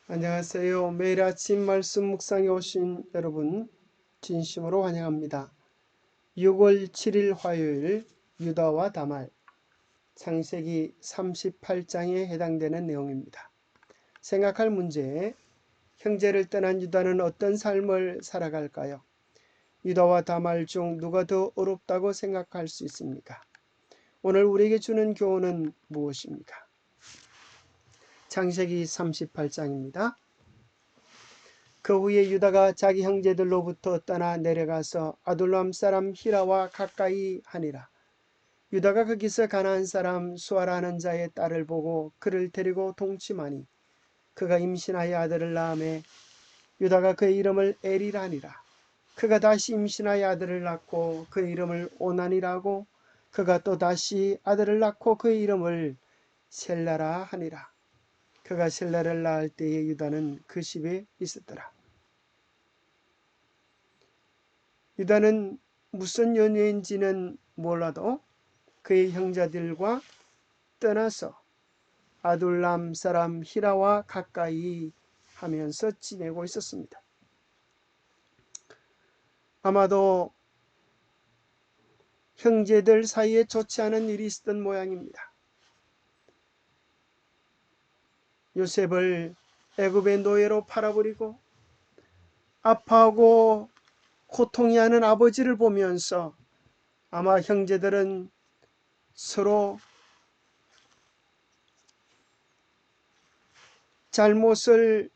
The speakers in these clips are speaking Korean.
안녕하세요. 매일 아침 말씀 묵상에 오신 여러분 진심으로 환영합니다. 6월 7일 화요일 유다와 다말 창세기 38장에 해당되는 내용입니다. 생각할 문제, 형제를 떠난 유다는 어떤 삶을 살아갈까요? 유다와 다말 중 누가 더 어렵다고 생각할 수 있습니까? 오늘 우리에게 주는 교훈은 무엇입니까? 창세기 38장입니다. 그 후에 유다가 자기 형제들로부터 떠나 내려가서 아둘람 사람 히라와 가까이 하니라. 유다가 거기서 가나안 사람 수아라는 자의 딸을 보고 그를 데리고 동침하니 그가 임신하여 아들을 낳음에 유다가 그의 이름을 에리라니라. 그가 다시 임신하여 아들을 낳고 그의 이름을 오난이라고 그가 또 다시 아들을 낳고 그의 이름을 셀라라 하니라. 그가 셀라를 낳을 때에 유다는 그 집에 있었더라. 유다는 무슨 연유인지는 몰라도 그의 형제들과 떠나서 아둘람 사람 히라와 가까이 하면서 지내고 있었습니다. 아마도 형제들 사이에 좋지 않은 일이 있었던 모양입니다. 요셉을 애굽의 노예로 팔아버리고 아파하고 고통해하는 아버지를 보면서 아마 형제들은 서로 잘못을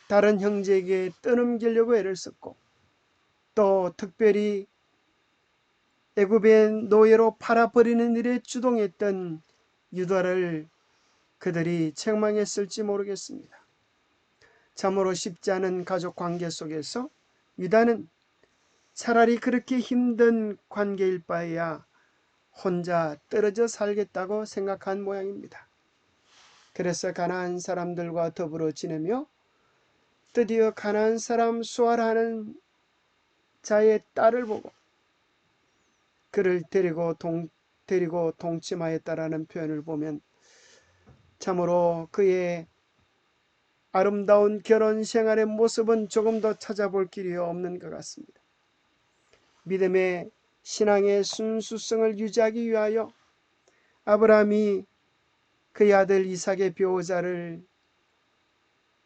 다른 형제에게 떠넘기려고 애를 썼고 또 특별히 애굽의 노예로 팔아버리는 일에 주동했던 유다를 그들이 책망했을지 모르겠습니다. 참으로 쉽지 않은 가족 관계 속에서 유다는 차라리 그렇게 힘든 관계일 바에야 혼자 떨어져 살겠다고 생각한 모양입니다. 그래서 가나안 사람들과 더불어 지내며 드디어 가나안 사람 수아라는 자의 딸을 보고 그를 데리고 동침하였다라는 표현을 보면 참으로 그의 아름다운 결혼 생활의 모습은 조금 더 찾아볼 길이 없는 것 같습니다. 믿음의 신앙의 순수성을 유지하기 위하여 아브라함이 그의 아들 이삭의 배우자를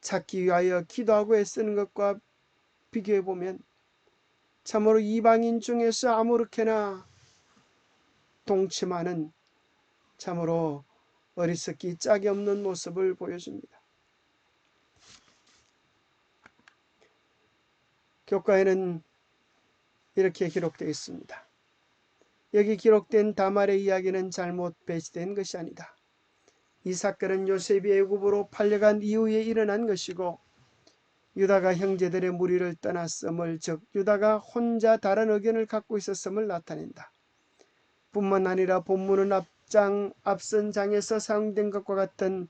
찾기 위하여 기도하고 애쓰는 것과 비교해 보면 참으로 이방인 중에서 아무렇게나 동침하는 참으로 어리석기 짝이 없는 모습을 보여줍니다. 교과에는 이렇게 기록되어 있습니다. 여기 기록된 다말의 이야기는 잘못 배치된 것이 아니다. 이 사건은 요셉이 애굽으로 팔려간 이후에 일어난 것이고 유다가 형제들의 무리를 떠났음을, 즉 유다가 혼자 다른 의견을 갖고 있었음을 나타낸다. 뿐만 아니라 본문은 앞선 장에서 사용된 것과 같은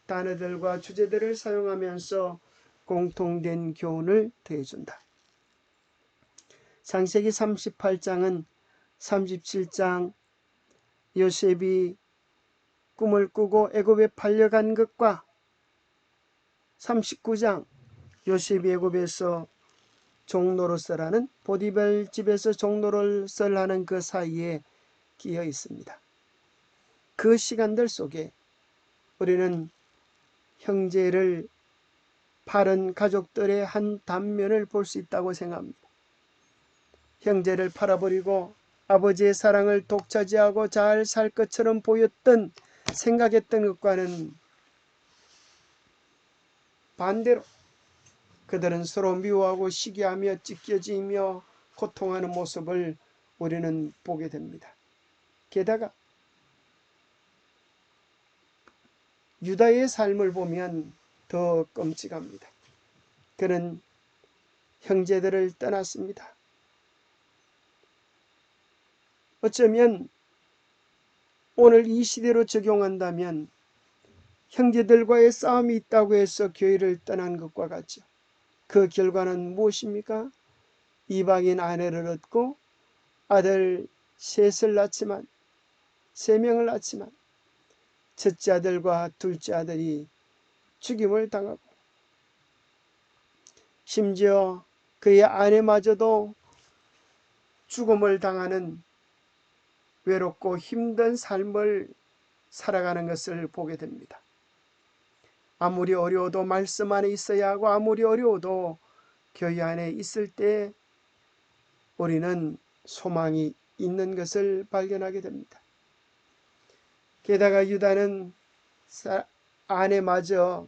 단어들과 주제들을 사용하면서 공통된 교훈을 더해준다. 창세기 38장은 37장 요셉이 꿈을 꾸고 애굽에 팔려간 것과 39장 요셉이 애굽에서 종노릇을 보디벨 집에서 종노릇을 하는 그 사이에 끼어 있습니다. 그 시간들 속에 우리는 형제를 팔은 가족들의 한 단면을 볼 수 있다고 생각합니다. 형제를 팔아버리고 아버지의 사랑을 독차지하고 잘 살 것처럼 보였던 생각했던 것과는 반대로 그들은 서로 미워하고 시기하며 찢겨지며 고통하는 모습을 우리는 보게 됩니다. 게다가 유다의 삶을 보면 더 끔찍합니다. 그는 형제들을 떠났습니다. 어쩌면 오늘 이 시대로 적용한다면 형제들과의 싸움이 있다고 해서 교회를 떠난 것과 같죠. 그 결과는 무엇입니까? 이방인 아내를 얻고 아들 셋을 낳지만 3명을 낳지만 첫째 아들과 둘째 아들이 죽임을 당하고 심지어 그의 아내마저도 죽음을 당하는 외롭고 힘든 삶을 살아가는 것을 보게 됩니다. 아무리 어려워도 말씀 안에 있어야 하고 아무리 어려워도 교회 안에 있을 때 우리는 소망이 있는 것을 발견하게 됩니다. 게다가 유다는 아내마저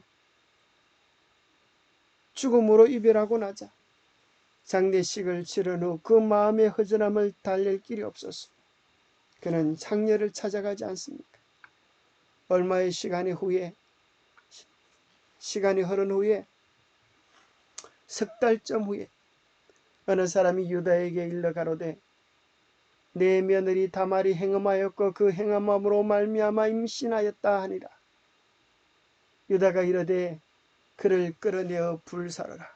죽음으로 이별하고 나자 장례식을 치른 후 그 마음의 허전함을 달랠 길이 없었어. 그는 장례를 찾아가지 않습니까? 얼마의 시간이 흐른 후에 석 달쯤 후에 어느 사람이 유다에게 일러 가로되 내 며느리 다말이 행음하였고 그 행함으로 말미암아 임신하였다 하니라. 유다가 이르되 그를 끌어내어 불사르라.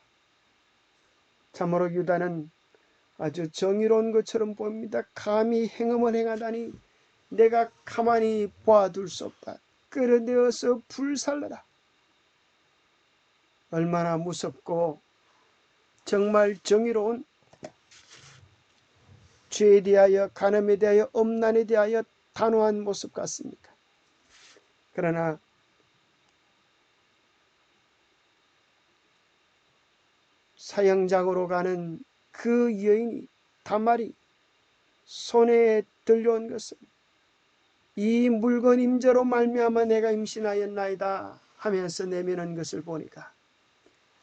참으로 유다는 아주 정의로운 것처럼 보입니다. 감히 행음을 행하다니 내가 가만히 봐둘 수 없다. 끌어내어서 불살라라. 얼마나 무섭고 정말 정의로운 죄에 대하여 간음에 대하여 엄난에 대하여 단호한 모습 같습니까? 그러나 사형장으로 가는 그 여인이 다말이 손에 들려온 것은 이 물건 임자로 말미암아 내가 임신하였나이다 하면서 내미는 것을 보니까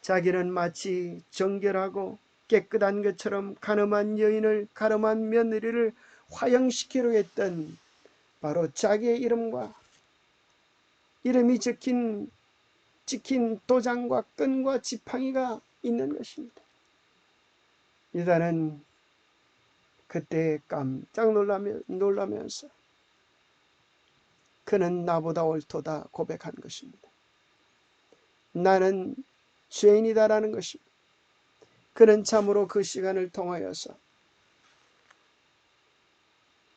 자기는 마치 정결하고 깨끗한 것처럼 가늠한 며느리를 화형시키려 했던 바로 자기의 이름이 찍힌 도장과 끈과 지팡이가 있는 것입니다. 유다는 그때 깜짝 놀라면서 그는 나보다 옳도다 고백한 것입니다. 나는 죄인이다라는 것입니다. 그는 참으로 그 시간을 통하여서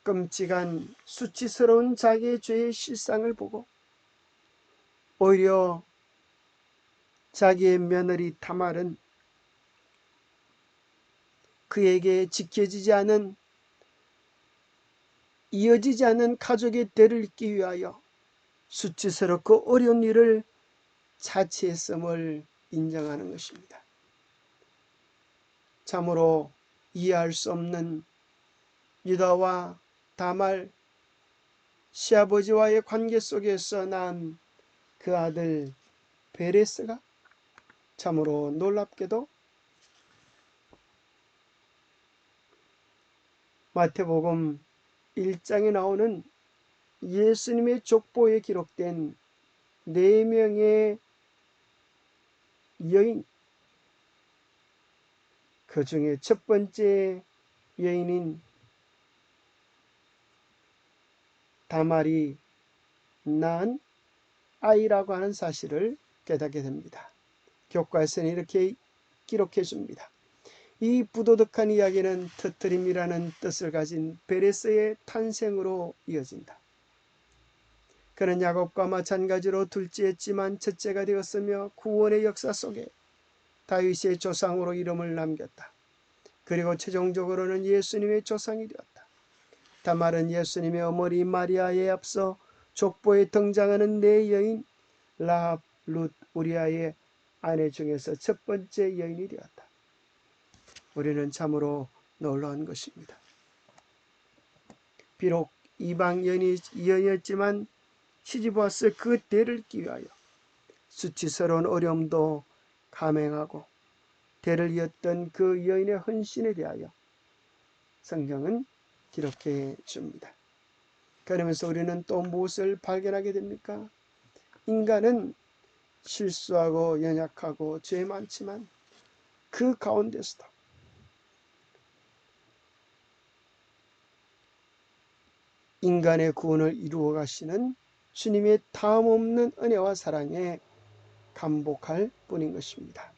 끔찍한 수치스러운 자기의 죄의 실상을 보고 오히려 자기의 며느리 다말은 그에게 이어지지 않은 가족의 대를 잇기 위하여 수치스럽고 어려운 일을 자취했음을 인정하는 것입니다. 참으로 이해할 수 없는 유다와 다말 시아버지와의 관계 속에서 난 그 아들 베레스가 참으로 놀랍게도 마태복음 1장에 나오는 예수님의 족보에 기록된 4명의 여인, 그 중에 첫 번째 여인인 다말이 낳은 아이라고 하는 사실을 깨닫게 됩니다. 교과서는 이렇게 기록해 줍니다. 이 부도덕한 이야기는 터트림이라는 뜻을 가진 베레스의 탄생으로 이어진다. 그는 야곱과 마찬가지로 둘째였지만 첫째가 되었으며 구원의 역사 속에 다윗의 조상으로 이름을 남겼다. 그리고 최종적으로는 예수님의 조상이 되었다. 다말은 예수님의 어머니 마리아에 앞서 족보에 등장하는 4여인 라합, 룻, 우리아의 아내 중에서 첫 번째 여인이 되었다. 우리는 참으로 놀라운 것입니다. 비록 이방 여인이었지만 시집와서 그 대를 잇기 위하여 수치스러운 어려움도 감행하고 대를 이었던 그 여인의 헌신에 대하여 성경은 기록해 줍니다. 그러면서 우리는 또 무엇을 발견하게 됩니까? 인간은 실수하고 연약하고 죄 많지만 그 가운데서도 인간의 구원을 이루어 가시는 주님의 다함없는 은혜와 사랑에 감복할 뿐인 것입니다.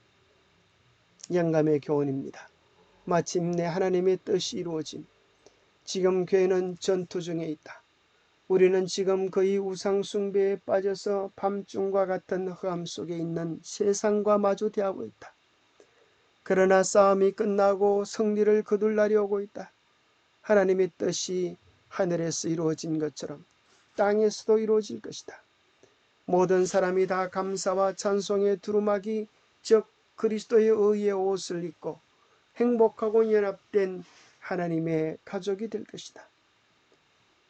영감의 교훈입니다. 마침내 하나님의 뜻이 이루어짐. 지금 교회는 전투 중에 있다. 우리는 지금 거의 우상 숭배에 빠져서 밤중과 같은 흑암 속에 있는 세상과 마주 대하고 있다. 그러나 싸움이 끝나고 승리를 거둘 날이 오고 있다. 하나님의 뜻이 하늘에서 이루어진 것처럼 땅에서도 이루어질 것이다. 모든 사람이 다 감사와 찬송의 두루마기, 즉 그리스도의 의의 옷을 입고 행복하고 연합된 하나님의 가족이 될 것이다.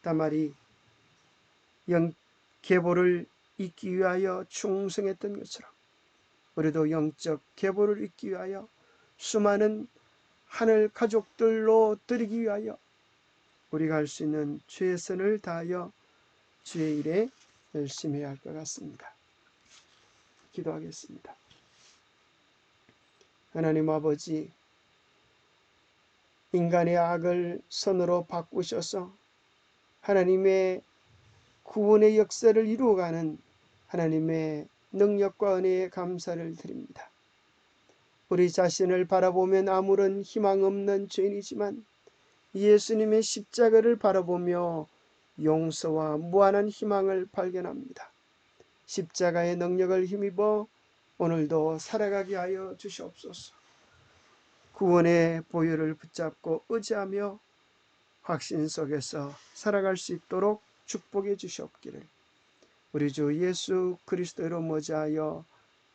다말이 계보를 잇기 위하여 충성했던 것처럼 우리도 영적 계보를 잇기 위하여 수많은 하늘 가족들로 드리기 위하여 우리가 할 수 있는 최선을 다하여 주의 일에 열심히 해야 할 것 같습니다. 기도하겠습니다. 하나님 아버지, 인간의 악을 선으로 바꾸셔서 하나님의 구원의 역사를 이루어가는 하나님의 능력과 은혜에 감사를 드립니다. 우리 자신을 바라보면 아무런 희망 없는 죄인이지만 예수님의 십자가를 바라보며 용서와 무한한 희망을 발견합니다. 십자가의 능력을 힘입어 오늘도 살아가게 하여 주시옵소서. 구원의 보혈을 붙잡고 의지하며 확신 속에서 살아갈 수 있도록 축복해 주시옵기를 우리 주 예수 그리스도로 모자하여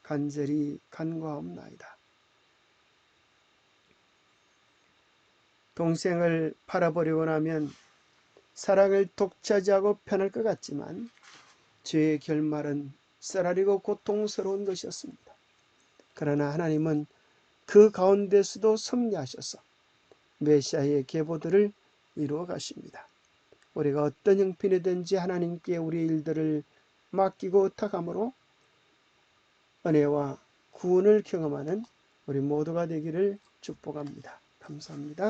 간절히 간구하옵나이다. 동생을 팔아버리고 나면 사랑을 독차지하고 편할 것 같지만 죄의 결말은 쓰라리고 고통스러운 것이었습니다. 그러나 하나님은 그 가운데서도 섭리하셔서 메시아의 계보들을 이루어 가십니다. 우리가 어떤 형편이든지 하나님께 우리의 일들을 맡기고 의탁함으로 은혜와 구원을 경험하는 우리 모두가 되기를 축복합니다. 감사합니다.